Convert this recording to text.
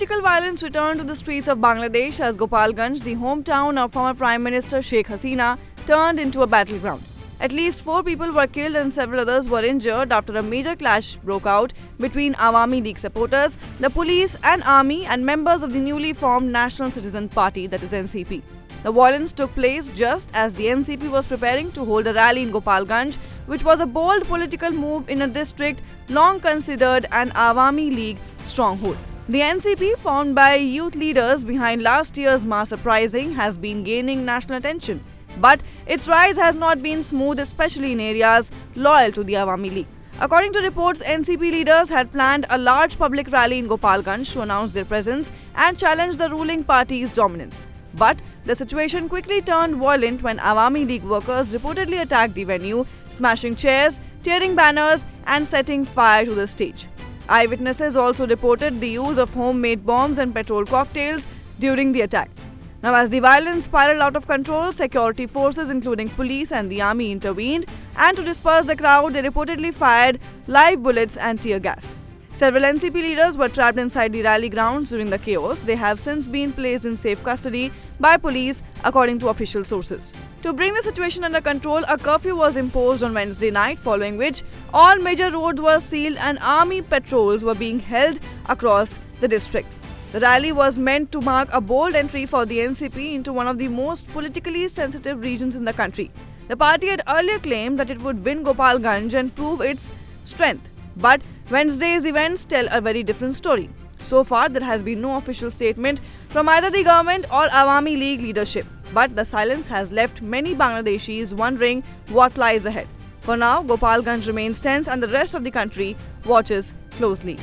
Political violence returned to the streets of Bangladesh as Gopalganj, the hometown of former Prime Minister Sheikh Hasina, turned into a battleground. At least 4 people were killed and several others were injured after a major clash broke out between Awami League supporters, the police and army, and members of the newly formed National Citizen Party, that is NCP. The violence took place just as the NCP was preparing to hold a rally in Gopalganj, which was a bold political move in a district long considered an Awami League stronghold. The NCP, formed by youth leaders behind last year's mass uprising, has been gaining national attention. But its rise has not been smooth, especially in areas loyal to the Awami League. According to reports, NCP leaders had planned a large public rally in Gopalganj to announce their presence and challenge the ruling party's dominance. But the situation quickly turned violent when Awami League workers reportedly attacked the venue, smashing chairs, tearing banners, and setting fire to the stage. Eyewitnesses also reported the use of homemade bombs and petrol cocktails during the attack. Now, as the violence spiraled out of control, security forces including police and the army intervened, and to disperse the crowd, they reportedly fired live bullets and tear gas. Several NCP leaders were trapped inside the rally grounds during the chaos. They have since been placed in safe custody by police, according to official sources. To bring the situation under control, a curfew was imposed on Wednesday night, following which all major roads were sealed and army patrols were being held across the district. The rally was meant to mark a bold entry for the NCP into one of the most politically sensitive regions in the country. The party had earlier claimed that it would win Gopalganj and prove its strength. But Wednesday's events tell a very different story. So far, there has been no official statement from either the government or Awami League leadership. But the silence has left many Bangladeshis wondering what lies ahead. For now, Gopalganj remains tense and the rest of the country watches closely.